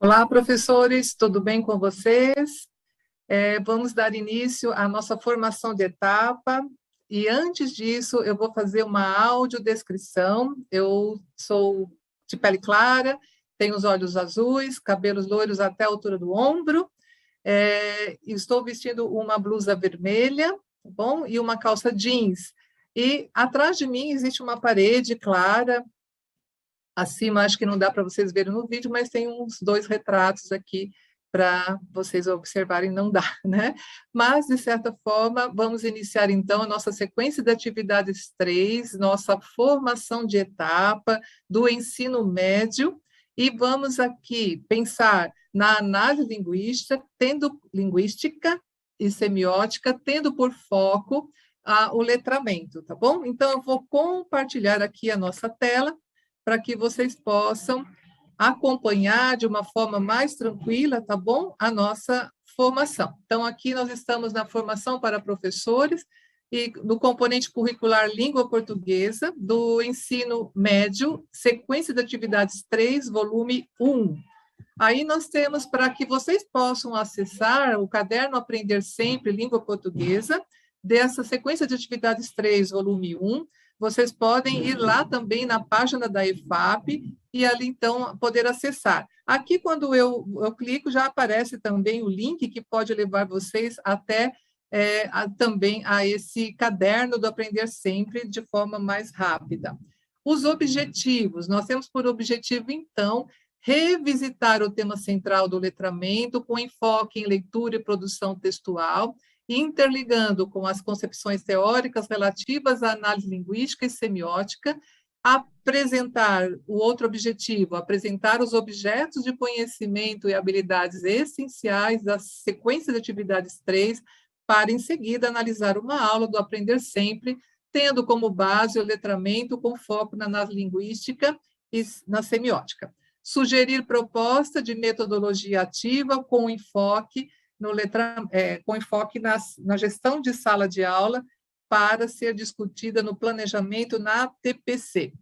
Olá, professores, tudo bem com vocês? Vamos dar início à nossa formação de etapa, e antes disso, eu vou fazer uma audiodescrição. Eu sou de pele clara, tenho os olhos azuis, cabelos loiros até a altura do ombro, estou vestindo uma blusa vermelha, tá bom? E uma calça jeans. E atrás de mim existe uma parede clara. Acima, acho que não dá para vocês verem no vídeo, mas tem uns dois retratos aqui para vocês observarem, não dá, né? Mas, de certa forma, vamos iniciar, então, a nossa sequência de atividades 3, nossa formação de etapa do ensino médio, e vamos aqui pensar na análise linguística e semiótica, tendo por foco o letramento, tá bom? Então, eu vou compartilhar aqui a nossa tela, para que vocês possam acompanhar de uma forma mais tranquila, tá bom? A nossa formação. Então, aqui nós estamos na formação para professores e no componente curricular Língua Portuguesa, do ensino médio, sequência de atividades 3, volume 1. Aí nós temos, para que vocês possam acessar o caderno Aprender Sempre, Língua Portuguesa, dessa sequência de atividades 3, volume 1, vocês podem ir lá também na página da EFAP e ali, então, poder acessar. Aqui, quando eu clico, já aparece também o link que pode levar vocês até também a esse caderno do Aprender Sempre de forma mais rápida. Os objetivos. Nós temos por objetivo, então, revisitar o tema central do letramento com enfoque em leitura e produção textual, interligando com as concepções teóricas relativas à análise linguística e semiótica, apresentar o outro objetivo, apresentar os objetos de conhecimento e habilidades essenciais da sequência de atividades 3, para, em seguida, analisar uma aula do Aprender Sempre, tendo como base o letramento com foco na análise linguística e na semiótica. Sugerir proposta de metodologia ativa com enfoque com enfoque na gestão de sala de aula para ser discutida no planejamento na TPC.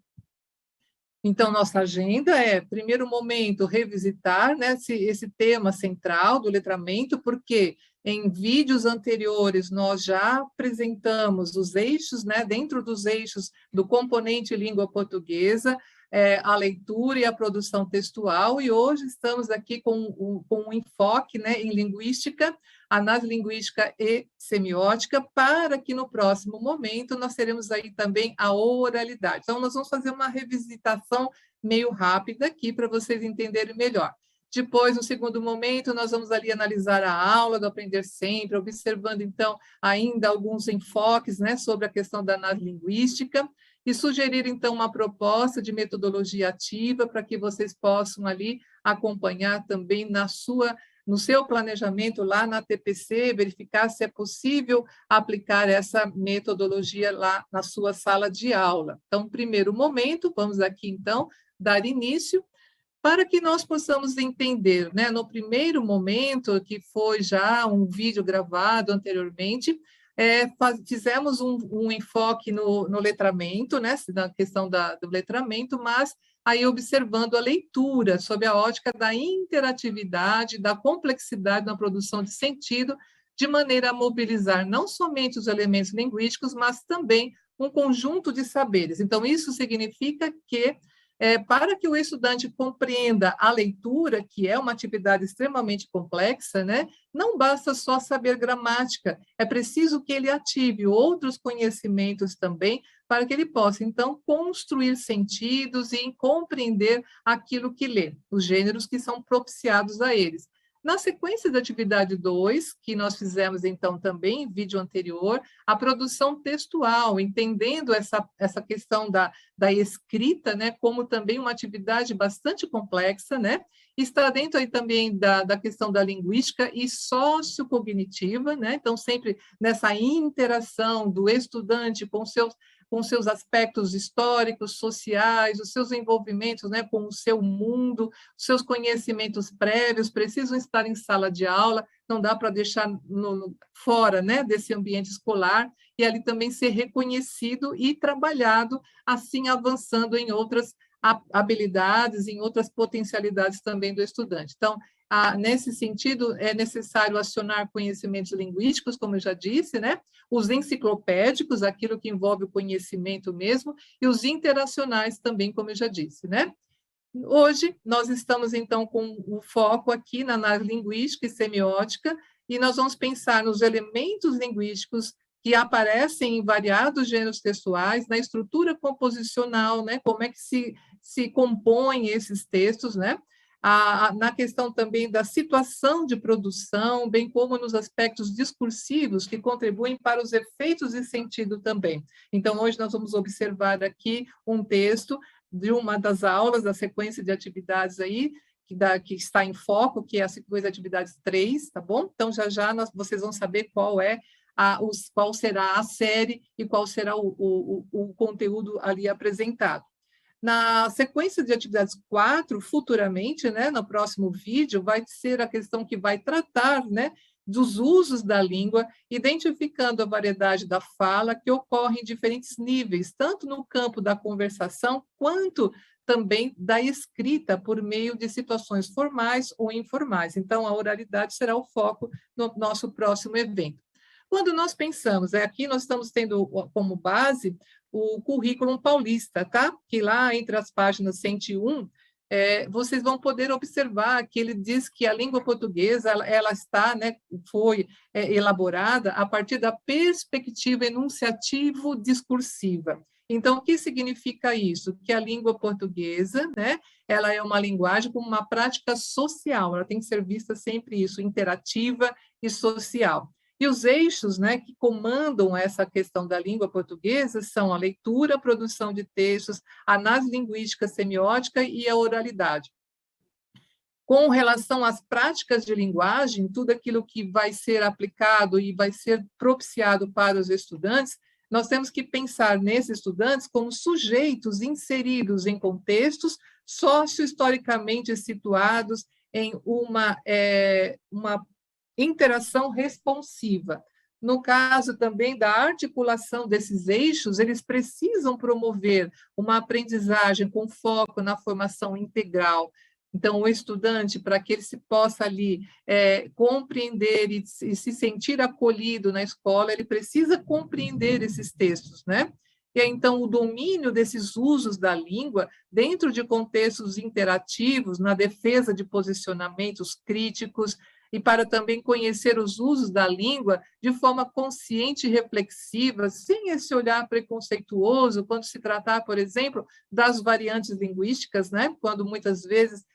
Então, nossa agenda primeiro momento, revisitar, né, esse tema central do letramento, porque em vídeos anteriores nós já apresentamos os eixos, né, dentro dos eixos do componente língua portuguesa, a leitura e a produção textual, e hoje estamos aqui com um enfoque, né, em linguística, análise linguística e semiótica, para que no próximo momento nós teremos aí também a oralidade. Então, nós vamos fazer uma revisitação meio rápida aqui para vocês entenderem melhor. Depois, no segundo momento, nós vamos ali analisar a aula do Aprender Sempre, observando, então, ainda alguns enfoques, né, sobre a questão da análise linguística, e sugerir, então, uma proposta de metodologia ativa para que vocês possam ali acompanhar também no seu planejamento lá na TPC, verificar se é possível aplicar essa metodologia lá na sua sala de aula. Então, primeiro momento, vamos aqui, então, dar início, para que nós possamos entender, né, no primeiro momento, que foi já um vídeo gravado anteriormente, fizemos um enfoque no letramento, né, na questão do letramento, mas aí observando a leitura, sob a ótica da interatividade, da complexidade na produção de sentido, de maneira a mobilizar não somente os elementos linguísticos, mas também um conjunto de saberes. Então, isso significa que para que o estudante compreenda a leitura, que é uma atividade extremamente complexa, né, não basta só saber gramática, é preciso que ele ative outros conhecimentos também, para que ele possa, então, construir sentidos e compreender aquilo que lê, os gêneros que são propiciados a eles. Na sequência da atividade 2, que nós fizemos, então, também em vídeo anterior, a produção textual, entendendo essa questão da escrita, né, como também uma atividade bastante complexa, né, está dentro aí também da questão da linguística e sociocognitiva, né, então, sempre nessa interação do estudante com seus aspectos históricos, sociais, os seus envolvimentos, né, com o seu mundo, os seus conhecimentos prévios, precisam estar em sala de aula, não dá para deixar fora, né, desse ambiente escolar, e ali também ser reconhecido e trabalhado, assim avançando em outras habilidades, em outras potencialidades também do estudante. Então, nesse sentido, é necessário acionar conhecimentos linguísticos, como eu já disse, né? Os enciclopédicos, aquilo que envolve o conhecimento mesmo, e os interacionais também, como eu já disse, né? Hoje, nós estamos, então, com o foco aqui na análise linguística e semiótica, e nós vamos pensar nos elementos linguísticos que aparecem em variados gêneros textuais, na estrutura composicional, né? Como é que se compõem esses textos, né? Na questão também da situação de produção, bem como nos aspectos discursivos que contribuem para os efeitos de sentido também. Então, hoje nós vamos observar aqui um texto de uma das aulas da sequência de atividades aí, que está em foco, que é a sequência de atividades 3, tá bom? Então, já vocês vão saber qual será a série e qual será o conteúdo ali apresentado. Na sequência de atividades 4, futuramente, né, no próximo vídeo, vai ser a questão que vai tratar, né, dos usos da língua, identificando a variedade da fala que ocorre em diferentes níveis, tanto no campo da conversação, quanto também da escrita, por meio de situações formais ou informais. Então, a oralidade será o foco no nosso próximo evento. Quando nós pensamos, aqui nós estamos tendo como base o currículo paulista, tá? Que lá entre as páginas 101, vocês vão poder observar que ele diz que a língua portuguesa ela está, né, foi elaborada a partir da perspectiva enunciativo-discursiva. Então, o que significa isso? Que a língua portuguesa, né, ela é uma linguagem com uma prática social, ela tem que ser vista sempre isso, interativa e social. E os eixos, né, que comandam essa questão da língua portuguesa são a leitura, a produção de textos, a análise linguística semiótica e a oralidade. Com relação às práticas de linguagem, tudo aquilo que vai ser aplicado e vai ser propiciado para os estudantes, nós temos que pensar nesses estudantes como sujeitos inseridos em contextos socio-historicamente situados em uma interação responsiva. No caso também da articulação desses eixos, eles precisam promover uma aprendizagem com foco na formação integral. Então, o estudante, para que ele se possa ali compreender e se sentir acolhido na escola, ele precisa compreender esses textos, né? E aí, então, o domínio desses usos da língua, dentro de contextos interativos, na defesa de posicionamentos críticos, e para também conhecer os usos da língua de forma consciente e reflexiva, sem esse olhar preconceituoso, quando se tratar, por exemplo, das variantes linguísticas, né? Quando muitas vezes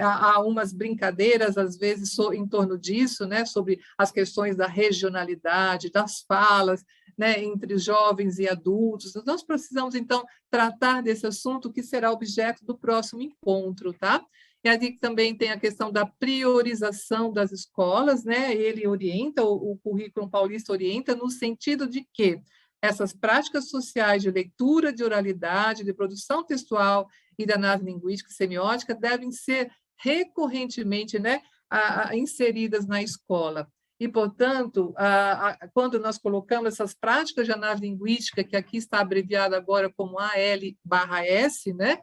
há umas brincadeiras, às vezes, em torno disso, né? Sobre as questões da regionalidade, das falas, né? Entre jovens e adultos. Nós precisamos, então, tratar desse assunto que será objeto do próximo encontro, tá? E ali também tem a questão da priorização das escolas, né? Ele orienta, o currículo paulista orienta, no sentido de que essas práticas sociais de leitura, de oralidade, de produção textual e de análise linguística e semiótica devem ser recorrentemente, né, inseridas na escola. E, portanto, quando nós colocamos essas práticas de análise linguística, que aqui está abreviada agora como AL/S, né?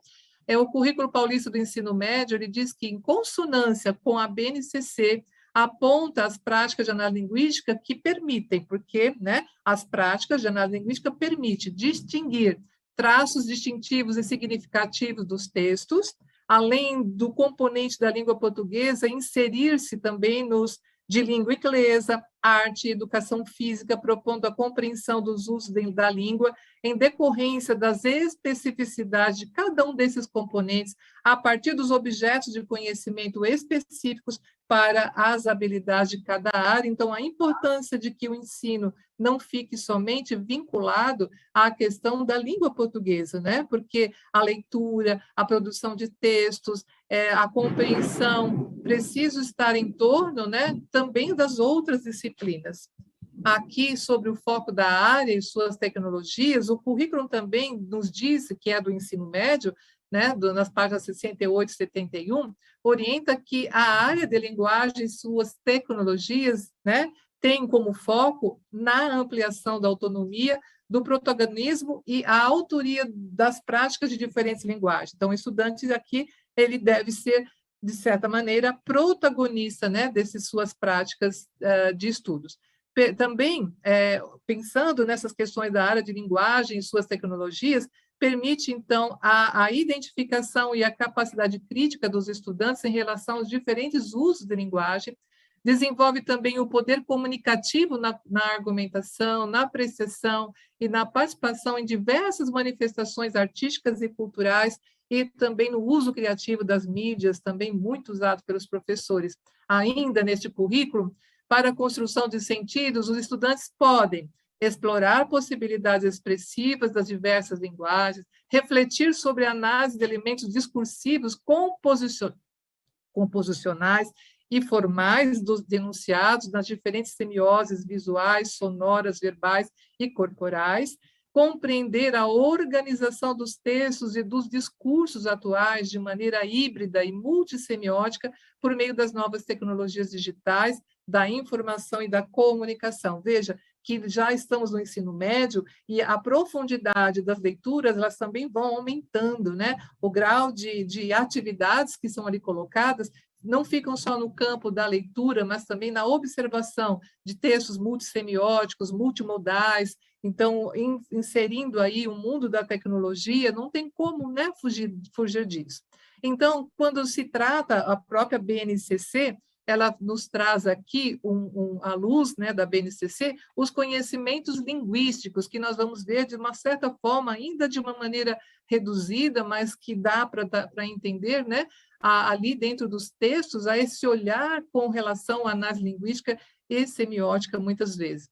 O Currículo Paulista do Ensino Médio, ele diz que, em consonância com a BNCC, aponta as práticas de análise linguística que permitem, porque, né, as práticas de análise linguística permitem distinguir traços distintivos e significativos dos textos, além do componente da língua portuguesa, inserir-se também nos de língua inglesa, arte e educação física, propondo a compreensão dos usos da língua em decorrência das especificidades de cada um desses componentes, a partir dos objetos de conhecimento específicos para as habilidades de cada área. Então, a importância de que o ensino não fique somente vinculado à questão da língua portuguesa, né? Porque a leitura, a produção de textos, a compreensão precisam estar em torno, né, também das outras disciplinas. Aqui, sobre o foco da área e suas tecnologias, o currículo também nos diz, que é do ensino médio, né, nas páginas 68 e 71, orienta que a área de linguagem e suas tecnologias, né, tem como foco na ampliação da autonomia do protagonismo e a autoria das práticas de diferentes linguagens. Então, o estudante aqui, ele deve ser, de certa maneira, protagonista, né, dessas suas práticas de estudos. Também, pensando nessas questões da área de linguagem e suas tecnologias, permite, então, a identificação e a capacidade crítica dos estudantes em relação aos diferentes usos de linguagem, desenvolve também o poder comunicativo na argumentação, na apreciação e na participação em diversas manifestações artísticas e culturais, e também no uso criativo das mídias, também muito usado pelos professores. Ainda neste currículo, para a construção de sentidos, os estudantes podem explorar possibilidades expressivas das diversas linguagens, refletir sobre a análise de elementos discursivos composicionais e formais dos denunciados nas diferentes semioses visuais, sonoras, verbais e corporais, compreender a organização dos textos e dos discursos atuais de maneira híbrida e multissemiótica por meio das novas tecnologias digitais, da informação e da comunicação. Veja que já estamos no ensino médio e a profundidade das leituras, elas também vão aumentando, né? O grau de atividades que são ali colocadas não ficam só no campo da leitura, mas também na observação de textos multissemióticos, multimodais. Então, inserindo aí o mundo da tecnologia, não tem como, né, fugir disso. Então, quando se trata, a própria BNCC, ela nos traz aqui, à luz, né, da BNCC, os conhecimentos linguísticos, que nós vamos ver, de uma certa forma, ainda de uma maneira reduzida, mas que dá para entender, né, ali dentro dos textos, a esse olhar com relação à análise linguística e semiótica, muitas vezes.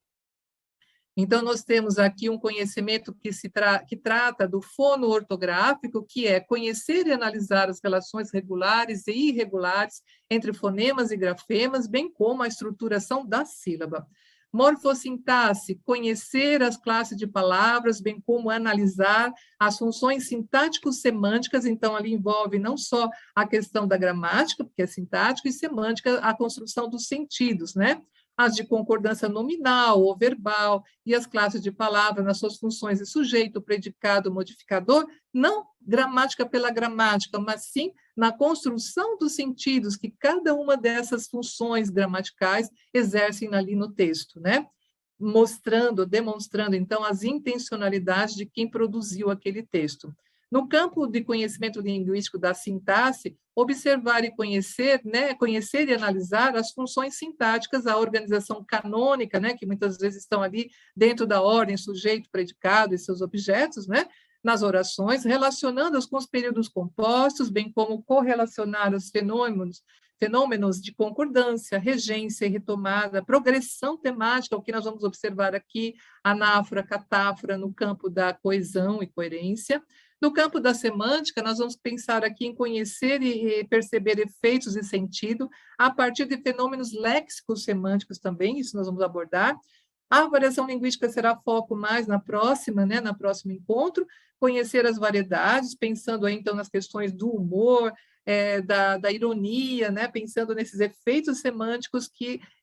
Então, nós temos aqui um conhecimento que trata do fono ortográfico, que é conhecer e analisar as relações regulares e irregulares entre fonemas e grafemas, bem como a estruturação da sílaba. Morfossintaxe, conhecer as classes de palavras, bem como analisar as funções sintático-semânticas, então ali envolve não só a questão da gramática, porque é sintático, e semântica, a construção dos sentidos, né? As de concordância nominal ou verbal, e as classes de palavra nas suas funções de sujeito, predicado, modificador, não gramática pela gramática, mas sim na construção dos sentidos que cada uma dessas funções gramaticais exercem ali no texto, né? Demonstrando, então, as intencionalidades de quem produziu aquele texto. No campo de conhecimento linguístico da sintaxe, observar e conhecer, né, conhecer e analisar as funções sintáticas, a organização canônica, né, que muitas vezes estão ali dentro da ordem, sujeito, predicado e seus objetos, né, nas orações, relacionando-as com os períodos compostos, bem como correlacionar os fenômenos de concordância, regência e retomada, progressão temática, o que nós vamos observar aqui, anáfora, catáfora, no campo da coesão e coerência. No campo da semântica, nós vamos pensar aqui em conhecer e perceber efeitos de sentido a partir de fenômenos léxicos semânticos também, isso nós vamos abordar. A variação linguística será foco mais na próxima, né, na próximo encontro, conhecer as variedades, pensando aí, então, nas questões do humor, da ironia, né, pensando nesses efeitos semânticos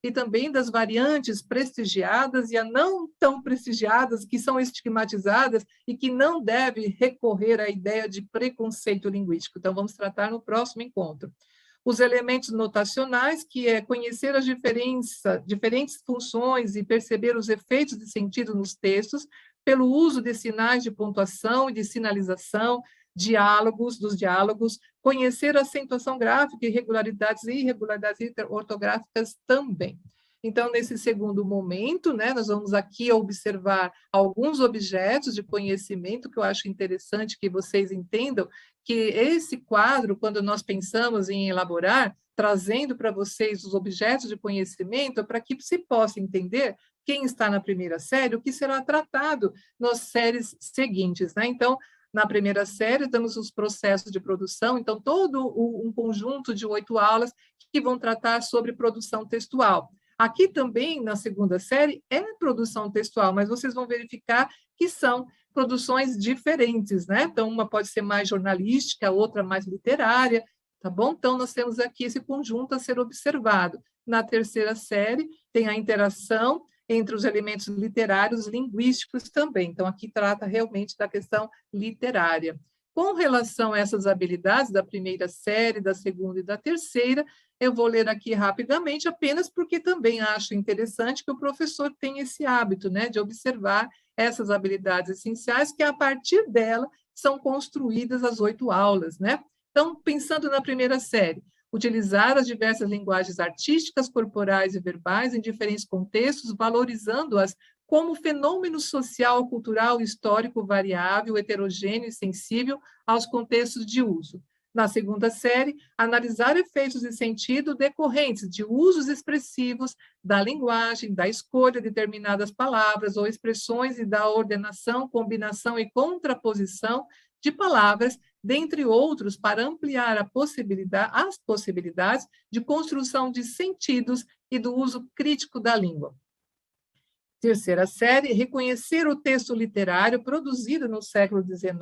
e também das variantes prestigiadas e a não tão prestigiadas, que são estigmatizadas e que não deve recorrer à ideia de preconceito linguístico. Então, vamos tratar no próximo encontro. Os elementos notacionais, que é conhecer as diferentes funções e perceber os efeitos de sentido nos textos, pelo uso de sinais de pontuação e de sinalização, dos diálogos, conhecer a acentuação gráfica, irregularidades e irregularidades ortográficas também. Então, nesse segundo momento, né, nós vamos aqui observar alguns objetos de conhecimento que eu acho interessante que vocês entendam que esse quadro, quando nós pensamos em elaborar, trazendo para vocês os objetos de conhecimento, para que se possa entender quem está na primeira série, o que será tratado nas séries seguintes, né? Então, na primeira série, temos os processos de produção, então, todo um conjunto de 8 aulas que vão tratar sobre produção textual. Aqui também, na segunda série, é produção textual, mas vocês vão verificar que são produções diferentes, né? Então, uma pode ser mais jornalística, outra mais literária, tá bom? Então, nós temos aqui esse conjunto a ser observado. Na terceira série, tem a interação entre os elementos literários linguísticos também. Então, aqui trata realmente da questão literária. Com relação a essas habilidades da primeira série, da segunda e da terceira, eu vou ler aqui rapidamente, apenas porque também acho interessante que o professor tenha esse hábito, né, de observar essas habilidades essenciais, que a partir dela são construídas as 8 aulas, né? Então, pensando na primeira série, utilizar as diversas linguagens artísticas, corporais e verbais em diferentes contextos, valorizando-as como fenômeno social, cultural, histórico, variável, heterogêneo e sensível aos contextos de uso. Na segunda série, analisar efeitos de sentido decorrentes de usos expressivos da linguagem, da escolha de determinadas palavras ou expressões e da ordenação, combinação e contraposição de palavras, dentre outros, para ampliar as possibilidades de construção de sentidos e do uso crítico da língua. Terceira série, reconhecer o texto literário produzido no século XIX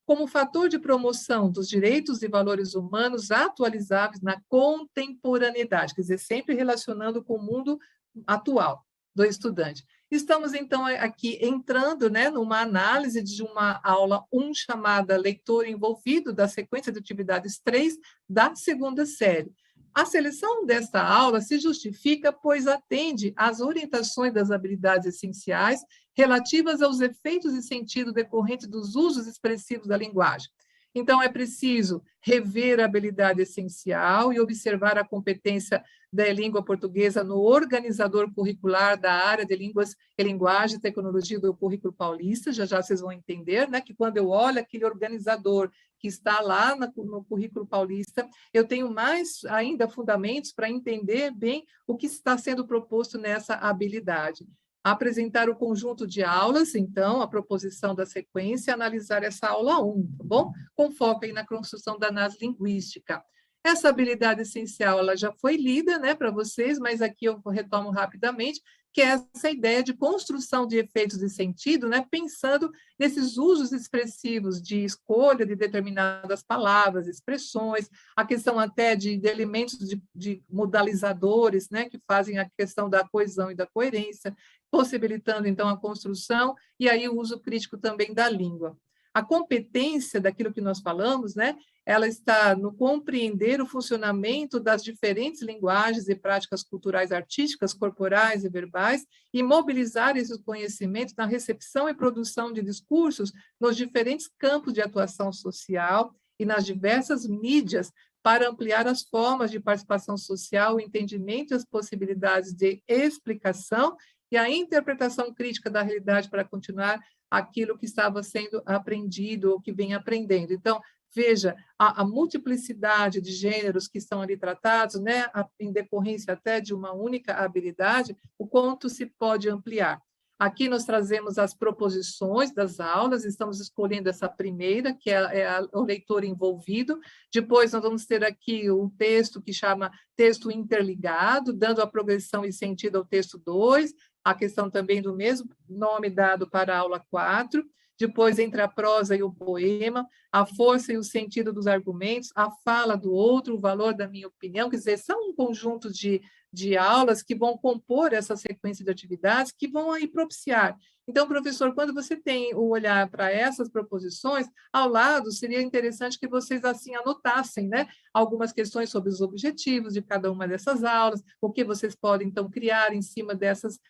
como fator de promoção dos direitos e valores humanos atualizáveis na contemporaneidade, quer dizer, sempre relacionando com o mundo atual do estudante. Estamos, então, aqui entrando, né, numa análise de uma aula 1 chamada Leitor Envolvido, da sequência de atividades 3 da segunda série. A seleção desta aula se justifica, pois atende às orientações das habilidades essenciais relativas aos efeitos de sentido decorrentes dos usos expressivos da linguagem. Então, é preciso rever a habilidade essencial e observar a competência da língua portuguesa no organizador curricular da área de línguas e linguagem e tecnologia do currículo paulista. Já já vocês vão entender, né, que quando eu olho aquele organizador que está lá no currículo paulista, eu tenho mais ainda fundamentos para entender bem o que está sendo proposto nessa habilidade. Apresentar o conjunto de aulas, então, a proposição da sequência, analisar essa aula 1, tá bom? Com foco aí na construção da análise linguística. Essa habilidade essencial, ela já foi lida, né, para vocês, mas aqui eu retomo rapidamente, que é essa ideia de construção de efeitos de sentido, né, pensando nesses usos expressivos de escolha de determinadas palavras, expressões, a questão até de elementos de modalizadores, né, que fazem a questão da coesão e da coerência, possibilitando, então, a construção e aí o uso crítico também da língua. A competência daquilo que nós falamos, né, ela está no compreender o funcionamento das diferentes linguagens e práticas culturais artísticas, corporais e verbais, e mobilizar esses conhecimentos na recepção e produção de discursos nos diferentes campos de atuação social e nas diversas mídias para ampliar as formas de participação social, o entendimento e as possibilidades de explicação e a interpretação crítica da realidade para continuar aquilo que estava sendo aprendido ou que vem aprendendo. Então, veja, a multiplicidade de gêneros que estão ali tratados, né, em decorrência até de uma única habilidade, o quanto se pode ampliar. Aqui nós trazemos as proposições das aulas, estamos escolhendo essa primeira, que é o leitor envolvido. Depois nós vamos ter aqui um texto que chama texto interligado, dando a progressão e sentido ao texto 2, a questão também do mesmo nome dado para a aula 4, depois entre a prosa e o poema, a força e o sentido dos argumentos, a fala do outro, o valor da minha opinião, quer dizer, são um conjunto de aulas que vão compor essa sequência de atividades que vão aí propiciar. Então, professor, quando você tem o olhar para essas proposições, ao lado seria interessante que vocês assim anotassem, né, algumas questões sobre os objetivos de cada uma dessas aulas, o que vocês podem, então, criar em cima dessas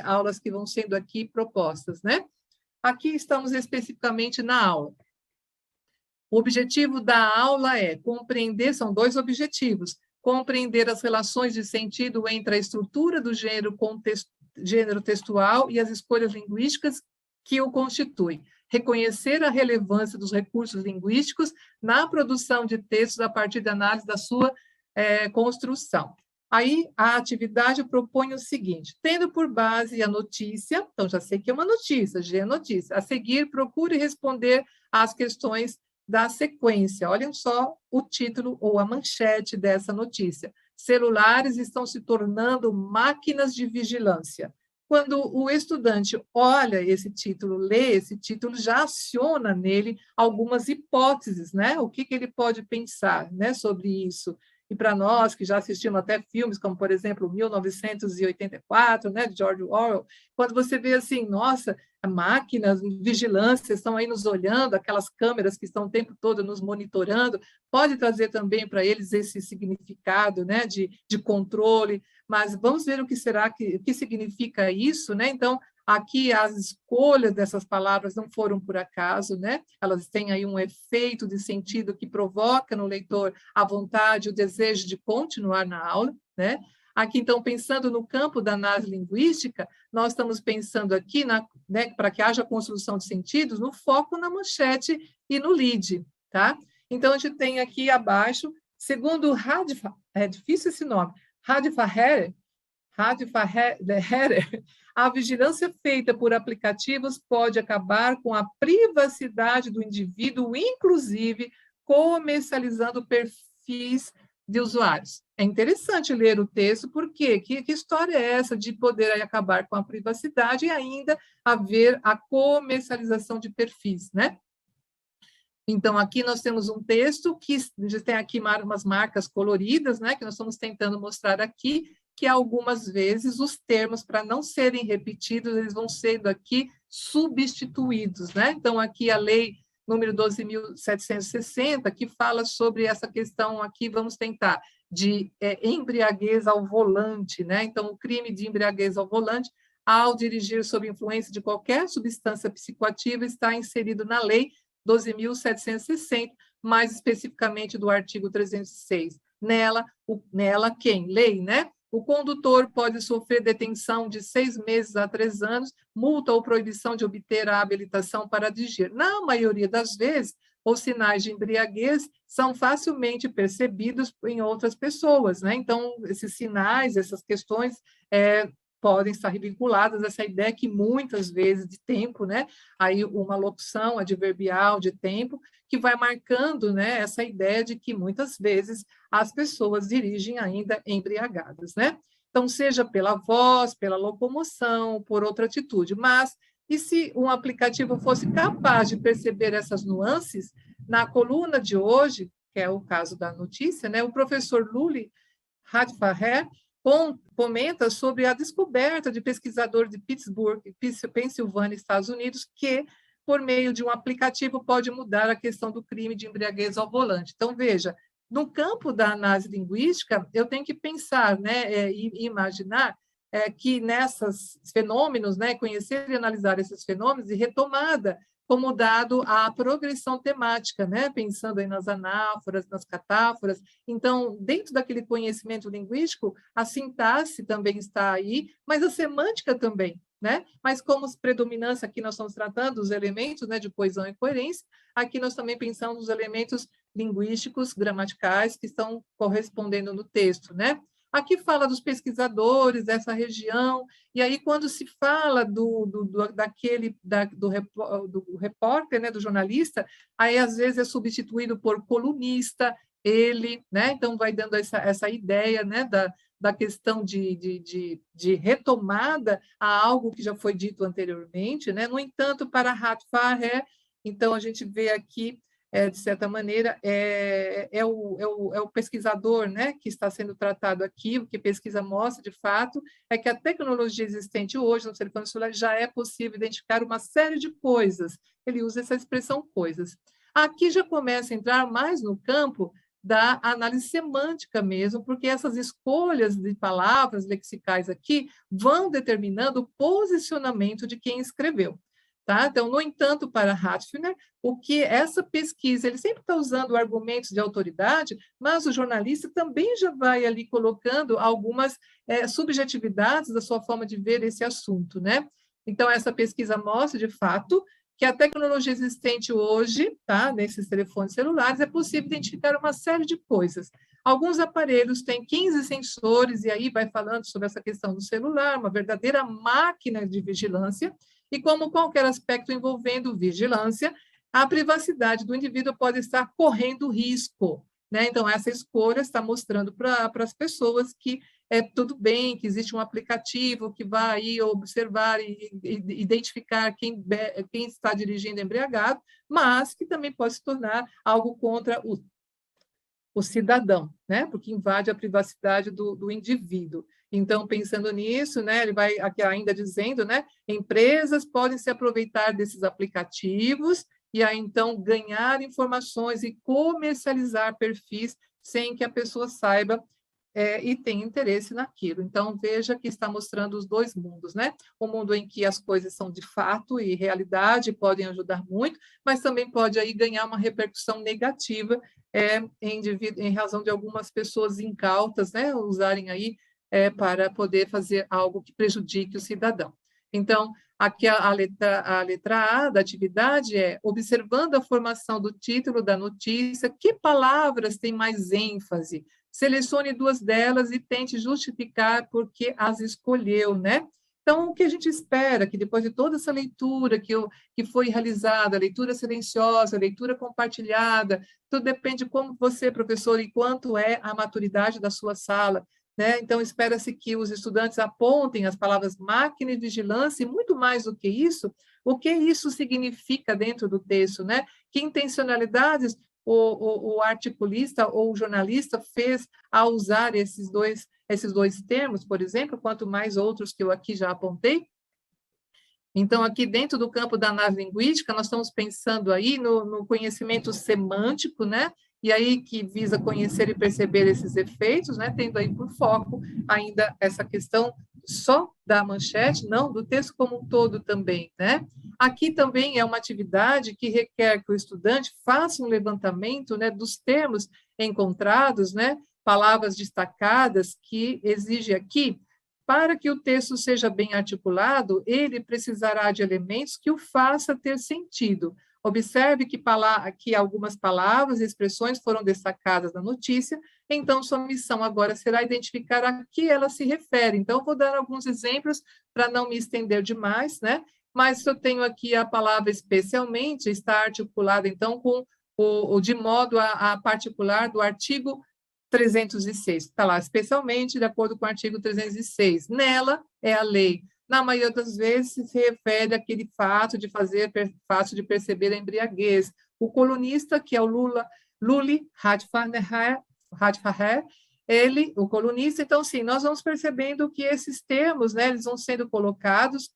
aulas que vão sendo aqui propostas, né? Aqui estamos especificamente na aula. O objetivo da aula é compreender, são 2 objetivos, compreender as relações de sentido entre a estrutura do gênero textual e as escolhas linguísticas que o constituem, reconhecer a relevância dos recursos linguísticos na produção de textos a partir da análise da sua construção. Aí, a atividade propõe o seguinte, tendo por base a notícia, então já sei que é uma notícia, G é notícia, a seguir, procure responder às questões da sequência. Olhem só o título ou a manchete dessa notícia. Celulares estão se tornando máquinas de vigilância. Quando o estudante olha esse título, lê esse título, já aciona nele algumas hipóteses, né? O que ele pode pensar, né, sobre isso? e para nós que já assistimos até filmes, como, por exemplo, 1984, né, de George Orwell, quando você vê assim, nossa, máquinas, vigilância, estão aí nos olhando, aquelas câmeras que estão o tempo todo nos monitorando, pode trazer também para eles esse significado, né, de controle, mas vamos ver o que será o que significa isso, né? Então, aqui as escolhas dessas palavras não foram por acaso, né? Elas têm aí um efeito de sentido que provoca no leitor a vontade, o desejo de continuar na aula, né? Aqui, então, pensando no campo da análise linguística, nós estamos pensando aqui, né, para que haja construção de sentidos, no foco na manchete e no lead, tá? Então, a gente tem aqui abaixo, segundo Radfa, é difícil esse nome, Radfaher, a vigilância feita por aplicativos pode acabar com a privacidade do indivíduo, inclusive comercializando perfis de usuários. É interessante ler o texto, porque que história é essa de poder acabar com a privacidade e ainda haver a comercialização de perfis, né? Então, aqui nós temos um texto que tem aqui umas marcas coloridas, né, que nós estamos tentando mostrar aqui, que algumas vezes os termos, para não serem repetidos, eles vão sendo aqui substituídos, né? Então, aqui a lei número 12.760, que fala sobre essa questão aqui, vamos tentar, de embriaguez ao volante, né? Então, o crime de embriaguez ao volante, ao dirigir sob influência de qualquer substância psicoativa, está inserido na lei 12.760, mais especificamente do artigo 306. Nela, quem? Lei, né? O condutor pode sofrer detenção de 6 meses a 3 anos, multa ou proibição de obter a habilitação para dirigir. Na maioria das vezes, os sinais de embriaguez são facilmente percebidos em outras pessoas, né? Então, esses sinais, essas questões podem estar vinculadas a essa ideia que muitas vezes de tempo, né? Aí uma locução adverbial de tempo que vai marcando, né, essa ideia de que muitas vezes as pessoas dirigem ainda embriagadas, né? Então, seja pela voz, pela locomoção, por outra atitude. Mas, e se um aplicativo fosse capaz de perceber essas nuances, na coluna de hoje, que é o caso da notícia, né, o professor Luli Radfaher comenta sobre a descoberta de pesquisador de Pittsburgh, Pensilvânia, Estados Unidos, que, por meio de um aplicativo, pode mudar a questão do crime de embriaguez ao volante. Então, veja, no campo da análise linguística, eu tenho que pensar, né, e imaginar que nesses fenômenos, né, conhecer e analisar esses fenômenos e retomada como dado a progressão temática, né? Pensando aí nas anáforas, nas catáforas. Então, dentro daquele conhecimento linguístico, a sintaxe também está aí, mas a semântica também, né? Mas como predominância aqui nós estamos tratando os elementos, né, de coesão e coerência, aqui nós também pensamos nos elementos linguísticos, gramaticais, que estão correspondendo no texto, né? Aqui fala dos pesquisadores dessa região, e aí quando se fala do repórter, né, do jornalista, aí às vezes é substituído por colunista, ele, né? Então vai dando essa ideia, né, da questão de retomada a algo que já foi dito anteriormente, né? No entanto, para Radfaher, então a gente vê aqui de certa maneira, é o pesquisador, né, que está sendo tratado aqui. O que a pesquisa mostra, de fato, é que a tecnologia existente hoje no telefone celular já é possível identificar uma série de coisas. Ele usa essa expressão coisas. Aqui já começa a entrar mais no campo da análise semântica mesmo, porque essas escolhas de palavras lexicais aqui vão determinando o posicionamento de quem escreveu. Tá? Então, no entanto, para Ratfner, o que essa pesquisa, ele sempre está usando argumentos de autoridade, mas o jornalista também já vai ali colocando algumas subjetividades da sua forma de ver esse assunto, né? Então, essa pesquisa mostra, de fato, que a tecnologia existente hoje, tá, nesses telefones celulares, é possível identificar uma série de coisas. Alguns aparelhos têm 15 sensores, e aí vai falando sobre essa questão do celular, uma verdadeira máquina de vigilância, e como qualquer aspecto envolvendo vigilância, a privacidade do indivíduo pode estar correndo risco, né? Então, essa escolha está mostrando para as pessoas que tudo bem, que existe um aplicativo que vai aí observar e identificar quem está dirigindo embriagado, mas que também pode se tornar algo contra o cidadão, né? Porque invade a privacidade do indivíduo. Então, pensando nisso, né, ele vai aqui ainda dizendo, né, empresas podem se aproveitar desses aplicativos e aí, então, ganhar informações e comercializar perfis sem que a pessoa saiba e tenha interesse naquilo. Então, veja que está mostrando os dois mundos, né? O mundo em que as coisas são de fato e realidade, podem ajudar muito, mas também pode aí ganhar uma repercussão negativa em razão de algumas pessoas incautas, né, usarem aí para poder fazer algo que prejudique o cidadão. Então, aqui a letra A da atividade é: observando a formação do título da notícia, que palavras têm mais ênfase? Selecione 2 delas e tente justificar por que as escolheu, né? Então, o que a gente espera que depois de toda essa leitura que foi realizada, leitura silenciosa, leitura compartilhada, tudo depende de como você, professor, e quanto é a maturidade da sua sala, né? Então, espera-se que os estudantes apontem as palavras máquina e vigilância, e muito mais do que isso, o que isso significa dentro do texto, né? Que intencionalidades o articulista ou o jornalista fez ao usar esses dois termos, por exemplo, quanto mais outros que eu aqui já apontei. Então, aqui dentro do campo da análise linguística, nós estamos pensando aí no conhecimento semântico, né? E aí que visa conhecer e perceber esses efeitos, né? Tendo aí por foco ainda essa questão só da manchete, não, do texto como um todo também, né? Aqui também é uma atividade que requer que o estudante faça um levantamento, né, dos termos encontrados, né? Palavras destacadas que exige aqui. Para que o texto seja bem articulado, ele precisará de elementos que o faça ter sentido. Observe que algumas palavras e expressões foram destacadas na notícia, então sua missão agora será identificar a que ela se refere. Então, vou dar alguns exemplos para não me estender demais, né? Mas eu tenho aqui a palavra especialmente, está articulada, então, com de modo a particular do artigo 306, está lá, especialmente de acordo com o artigo 306. Nela é a lei. Na maioria das vezes, se refere àquele fato de perceber a embriaguez. O colunista, que é o Luli Radfaher, o colunista, então, sim, nós vamos percebendo que esses termos, né, eles vão sendo colocados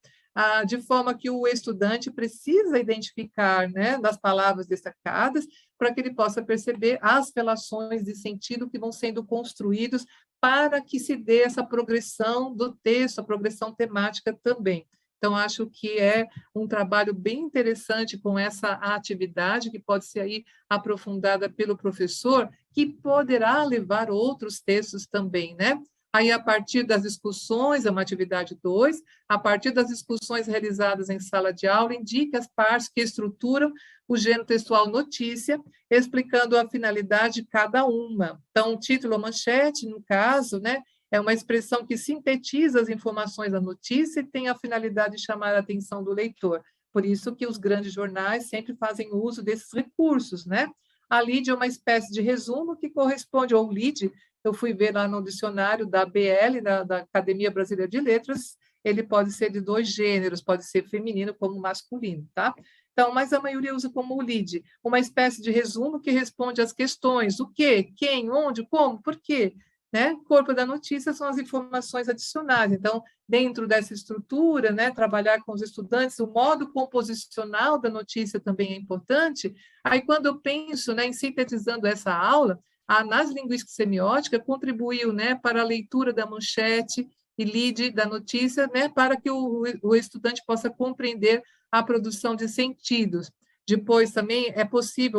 de forma que o estudante precisa identificar, né, das palavras destacadas, para que ele possa perceber as relações de sentido que vão sendo construídos para que se dê essa progressão do texto, a progressão temática também. Então, acho que é um trabalho bem interessante com essa atividade, que pode ser aí aprofundada pelo professor, que poderá levar outros textos também, né? Aí, a partir das discussões, é uma atividade 2, a partir das discussões realizadas em sala de aula, indique as partes que estruturam o gênero textual notícia, explicando a finalidade de cada uma. Então, título ou manchete, no caso, né, é uma expressão que sintetiza as informações da notícia e tem a finalidade de chamar a atenção do leitor. Por isso que os grandes jornais sempre fazem uso desses recursos, né? A lead é uma espécie de resumo que corresponde ao lead. Eu fui ver lá no dicionário da ABL, da Academia Brasileira de Letras, ele pode ser de 2 gêneros, pode ser feminino como masculino, tá? Então, mas a maioria usa como lead, uma espécie de resumo que responde às questões: o que, quem, onde, como, por quê, né? Corpo da notícia são as informações adicionais. Então, dentro dessa estrutura, né, trabalhar com os estudantes, o modo composicional da notícia também é importante. Aí, quando eu penso, né, em sintetizando essa aula, a análise linguística e semiótica contribuiu, né, para a leitura da manchete e lead da notícia, né, para que o estudante possa compreender a produção de sentidos. Depois também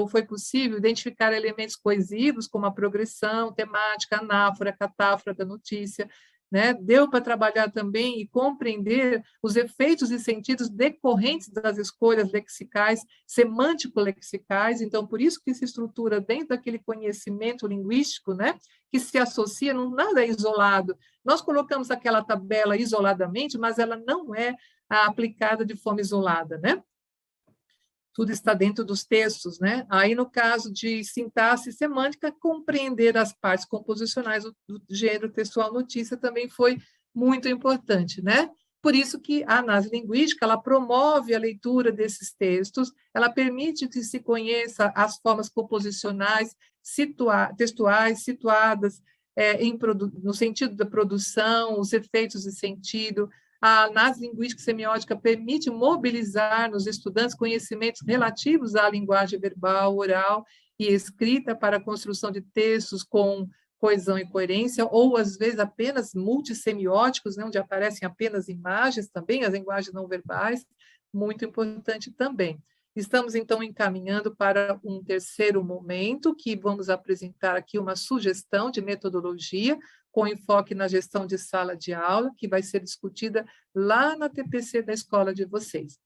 foi possível identificar elementos coesivos, como a progressão temática, anáfora, catáfora da notícia, né? Deu para trabalhar também e compreender os efeitos e sentidos decorrentes das escolhas lexicais, semântico-lexicais. Então, por isso que se estrutura dentro daquele conhecimento linguístico, né, que se associa, nada é isolado. Nós colocamos aquela tabela isoladamente, mas ela não é aplicada de forma isolada, né? Tudo está dentro dos textos, né? Aí, no caso de sintaxe semântica, compreender as partes composicionais do gênero textual notícia também foi muito importante, né? Por isso que a análise linguística, ela promove a leitura desses textos, ela permite que se conheça as formas composicionais, textuais, situadas no sentido da produção, os efeitos de sentido. A análise linguística e semiótica permite mobilizar nos estudantes conhecimentos relativos à linguagem verbal, oral e escrita para a construção de textos com coesão e coerência, ou, às vezes, apenas multissemióticos, né, onde aparecem apenas imagens também, as linguagens não verbais, muito importante também. Estamos, então, encaminhando para um terceiro momento, que vamos apresentar aqui uma sugestão de metodologia, com enfoque na gestão de sala de aula, que vai ser discutida lá na TPC da escola de vocês.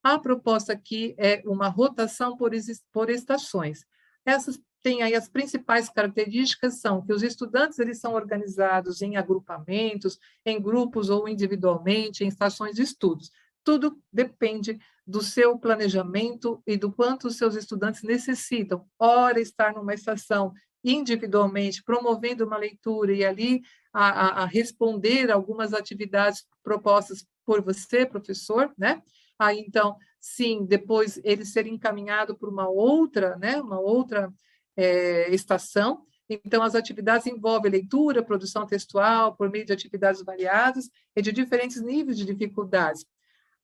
A proposta aqui é uma rotação por estações. Essas têm aí as principais características, são que os estudantes eles são organizados em agrupamentos, em grupos ou individualmente, em estações de estudos. Tudo depende do seu planejamento e do quanto os seus estudantes necessitam. Ora, estar numa estação individualmente, promovendo uma leitura e ali a responder algumas atividades propostas por você, professor, né? Aí, então, sim, depois ele ser encaminhado por uma outra, né? Uma outra estação. Então, as atividades envolvem leitura, produção textual, por meio de atividades variadas e de diferentes níveis de dificuldades.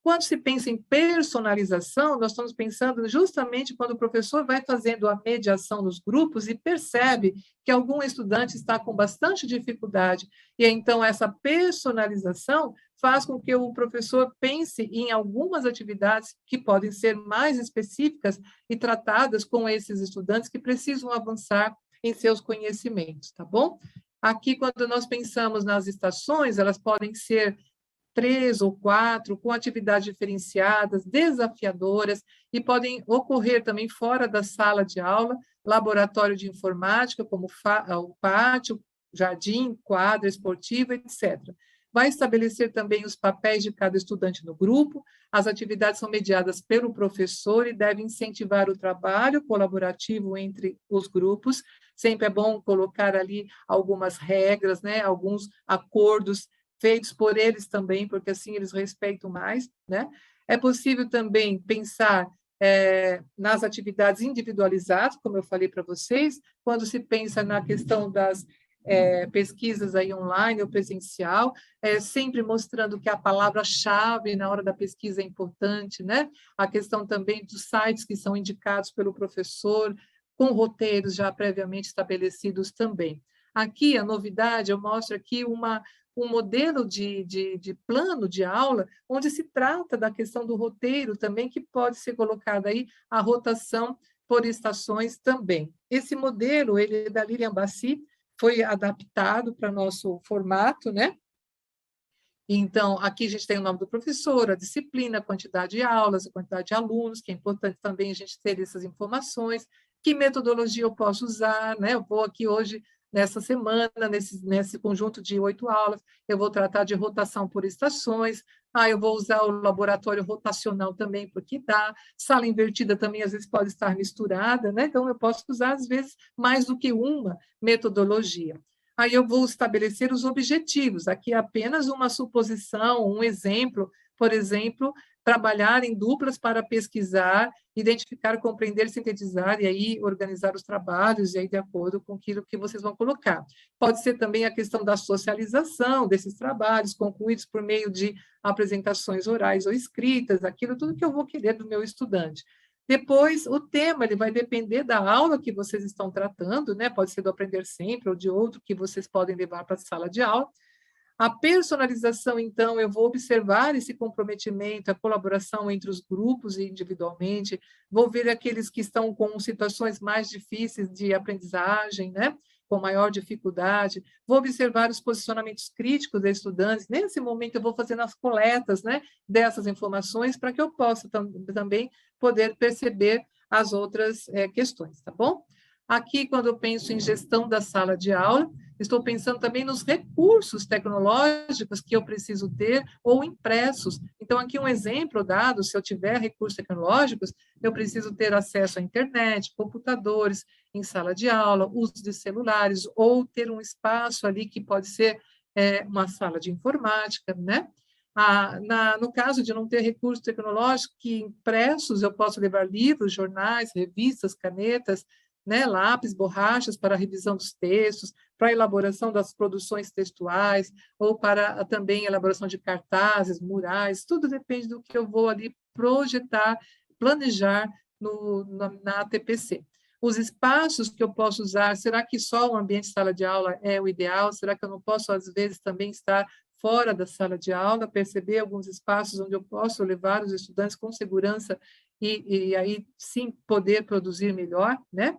Quando se pensa em personalização, nós estamos pensando justamente quando o professor vai fazendo a mediação nos grupos e percebe que algum estudante está com bastante dificuldade. E então essa personalização faz com que o professor pense em algumas atividades que podem ser mais específicas e tratadas com esses estudantes que precisam avançar em seus conhecimentos, tá bom? Aqui, quando nós pensamos nas estações, elas podem ser 3 ou 4, com atividades diferenciadas, desafiadoras, e podem ocorrer também fora da sala de aula, laboratório de informática, como o pátio, jardim, quadra esportiva, etc. Vai estabelecer também os papéis de cada estudante no grupo, as atividades são mediadas pelo professor e devem incentivar o trabalho colaborativo entre os grupos. Sempre é bom colocar ali algumas regras, né, alguns acordos feitos por eles também, porque assim eles respeitam mais, né? É possível também pensar nas atividades individualizadas, como eu falei para vocês, quando se pensa na questão das pesquisas aí online ou presencial, sempre mostrando que a palavra-chave na hora da pesquisa é importante, né? A questão também dos sites que são indicados pelo professor, com roteiros já previamente estabelecidos também. Aqui, a novidade, eu mostro aqui um modelo de plano de aula, onde se trata da questão do roteiro também, que pode ser colocada aí a rotação por estações também. Esse modelo, ele é da Lilian Bassi, foi adaptado para nosso formato, né? Então, aqui a gente tem o nome do professor, a disciplina, a quantidade de aulas, a quantidade de alunos, que é importante também a gente ter essas informações, que metodologia eu posso usar, né? Eu vou aqui hoje, nessa semana, nesse conjunto de 8 aulas, eu vou tratar de rotação por estações, eu vou usar o laboratório rotacional também, porque dá, sala invertida também, às vezes, pode estar misturada, né? Então, eu posso usar, às vezes, mais do que uma metodologia. Aí eu vou estabelecer os objetivos. Aqui é apenas uma suposição, um exemplo. Por exemplo, trabalhar em duplas para pesquisar, identificar, compreender, sintetizar e aí organizar os trabalhos e aí de acordo com aquilo que vocês vão colocar. Pode ser também a questão da socialização desses trabalhos, concluídos por meio de apresentações orais ou escritas, aquilo tudo que eu vou querer do meu estudante. Depois, o tema ele vai depender da aula que vocês estão tratando, né? Pode ser do Aprender Sempre ou de outro que vocês podem levar para a sala de aula. A personalização, então, eu vou observar esse comprometimento, a colaboração entre os grupos e individualmente, vou ver aqueles que estão com situações mais difíceis de aprendizagem, né? Com maior dificuldade, vou observar os posicionamentos críticos dos estudantes, nesse momento eu vou fazendo as coletas, né, dessas informações para que eu possa também poder perceber as outras questões, tá bom? Aqui, quando eu penso em gestão da sala de aula, estou pensando também nos recursos tecnológicos que eu preciso ter ou impressos. Então, aqui um exemplo dado, se eu tiver recursos tecnológicos, eu preciso ter acesso à internet, computadores, em sala de aula, uso de celulares, ou ter um espaço ali que pode ser uma sala de informática, né? No caso de não ter recursos tecnológicos que impressos, eu posso levar livros, jornais, revistas, canetas, né, lápis, borrachas para a revisão dos textos, para a elaboração das produções textuais, ou para também a elaboração de cartazes, murais, tudo depende do que eu vou ali projetar, planejar na ATPC. Os espaços que eu posso usar, será que só o ambiente de sala de aula é o ideal? Será que eu não posso, às vezes, também estar fora da sala de aula, perceber alguns espaços onde eu posso levar os estudantes com segurança e aí, sim, poder produzir melhor, né?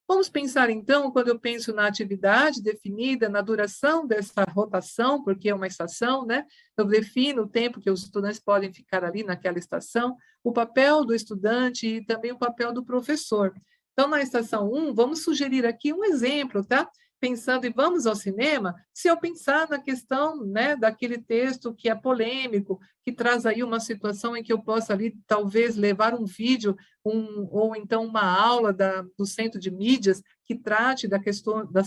Vamos pensar, então, quando eu penso na atividade definida, na duração dessa rotação, porque é uma estação, né? Eu defino o tempo que os estudantes podem ficar ali naquela estação, o papel do estudante e também o papel do professor. Então, na estação 1, vamos sugerir aqui um exemplo, tá? Pensando em vamos ao cinema, se eu pensar na questão, né, daquele texto que é polêmico, que traz aí uma situação em que eu possa ali, talvez, levar um vídeo, ou então uma aula do Centro de Mídias, que trate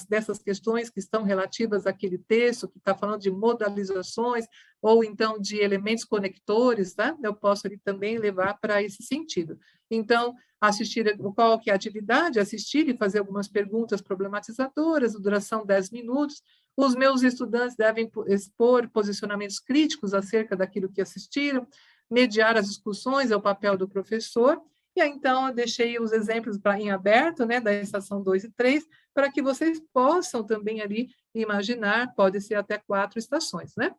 dessas questões que estão relativas àquele texto, que está falando de modalizações, ou então de elementos conectores, tá? Eu posso ali também levar para esse sentido. Então, assistir, qual que é a atividade? Assistir e fazer algumas perguntas problematizadoras, duração 10 minutos. Os meus estudantes devem expor posicionamentos críticos acerca daquilo que assistiram, mediar as discussões, é o papel do professor. E aí, então, eu deixei os exemplos em aberto, né, da estação 2 e 3, para que vocês possam também ali imaginar, pode ser até 4 estações, né?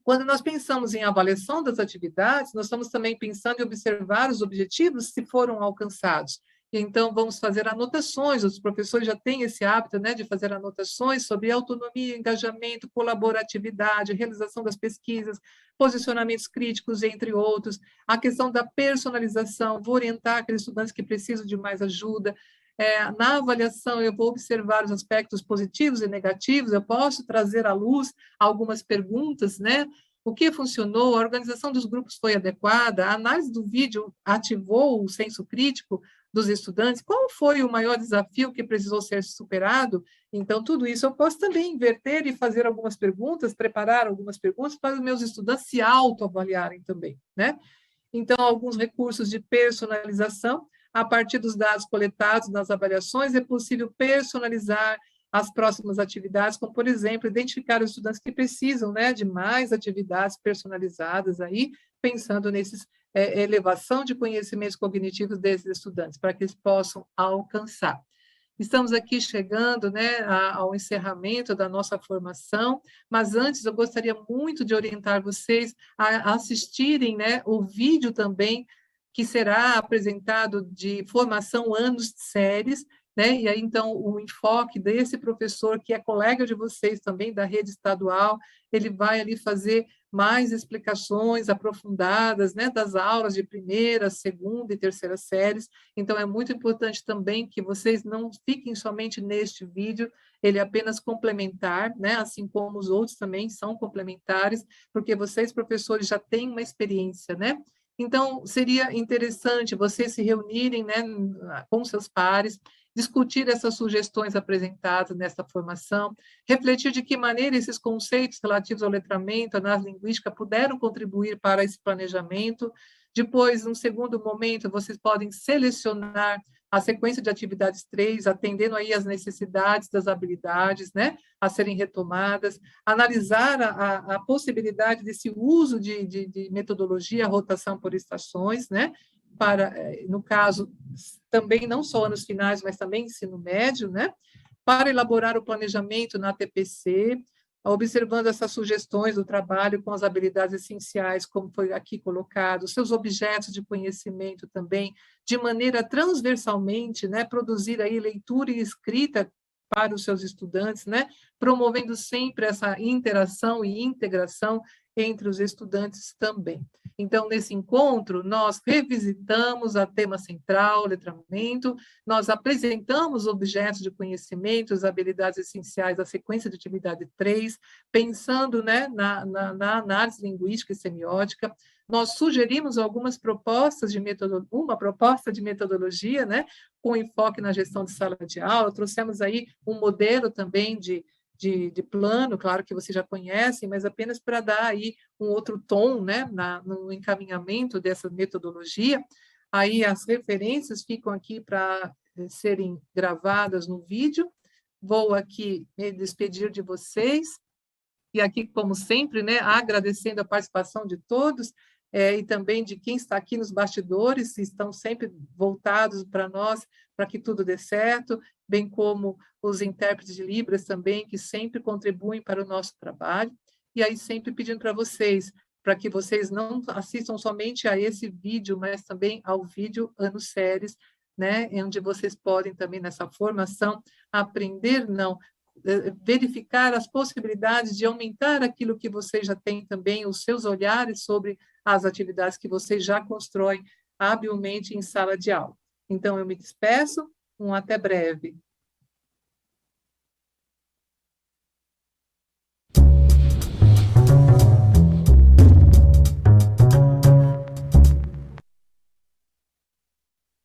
Quando nós pensamos em avaliação das atividades, nós estamos também pensando em observar os objetivos se foram alcançados. Então, vamos fazer anotações, os professores já têm esse hábito, né, de fazer anotações sobre autonomia, engajamento, colaboratividade, realização das pesquisas, posicionamentos críticos, entre outros. A questão da personalização, vou orientar aqueles estudantes que precisam de mais ajuda. Na avaliação, eu vou observar os aspectos positivos e negativos, eu posso trazer à luz algumas perguntas, né? O que funcionou? A organização dos grupos foi adequada? A análise do vídeo ativou o senso crítico dos estudantes? Qual foi o maior desafio que precisou ser superado? Então, tudo isso eu posso também inverter e fazer algumas perguntas, preparar algumas perguntas para os meus estudantes se autoavaliarem também, né? Então, alguns recursos de personalização, a partir dos dados coletados nas avaliações, é possível personalizar as próximas atividades, como, por exemplo, identificar os estudantes que precisam, né, de mais atividades personalizadas aí, pensando nesses elevação de conhecimentos cognitivos desses estudantes, para que eles possam alcançar. Estamos aqui chegando, né, ao encerramento da nossa formação, mas antes eu gostaria muito de orientar vocês a assistirem, né, o vídeo também que será apresentado de formação anos de séries, né, e aí então o enfoque desse professor, que é colega de vocês também da rede estadual, ele vai ali fazer mais explicações aprofundadas, né, das aulas de primeira, segunda e terceira séries. Então, é muito importante também que vocês não fiquem somente neste vídeo, ele é apenas complementar, né, assim como os outros também são complementares, porque vocês, professores, já têm uma experiência, né? Então, seria interessante vocês se reunirem, né, com seus pares, discutir essas sugestões apresentadas nesta formação, refletir de que maneira esses conceitos relativos ao letramento, à análise linguística, puderam contribuir para esse planejamento. Depois, num segundo momento, vocês podem selecionar a sequência de atividades 3, atendendo aí às necessidades das habilidades, né, a serem retomadas, analisar a possibilidade desse uso de metodologia, rotação por estações, né, para, no caso, também não só anos finais, mas também ensino médio, né, para elaborar o planejamento na TPC, observando essas sugestões do trabalho com as habilidades essenciais, como foi aqui colocado, seus objetos de conhecimento também, de maneira transversalmente, né, produzir aí leitura e escrita para os seus estudantes, né, promovendo sempre essa interação e integração entre os estudantes também. Então, nesse encontro, nós revisitamos a tema central, letramento, nós apresentamos objetos de conhecimento, as habilidades essenciais da sequência de atividade 3, pensando, né, na análise linguística e semiótica. Nós sugerimos algumas propostas uma proposta de metodologia, né, com enfoque na gestão de sala de aula, trouxemos aí um modelo também de plano, claro que vocês já conhecem, mas apenas para dar aí um outro tom, né, no encaminhamento dessa metodologia. Aí as referências ficam aqui para serem gravadas no vídeo. Vou aqui me despedir de vocês, e aqui, como sempre, né, agradecendo a participação de todos, e também de quem está aqui nos bastidores, que estão sempre voltados para nós, para que tudo dê certo, bem como os intérpretes de Libras também, que sempre contribuem para o nosso trabalho. E aí, sempre pedindo para vocês, para que vocês não assistam somente a esse vídeo, mas também ao vídeo Ano Séries, né, onde vocês podem também, nessa formação, aprender, não, verificar as possibilidades de aumentar aquilo que você já tem também, os seus olhares sobre as atividades que você já constrói habilmente em sala de aula. Então, eu me despeço, até breve.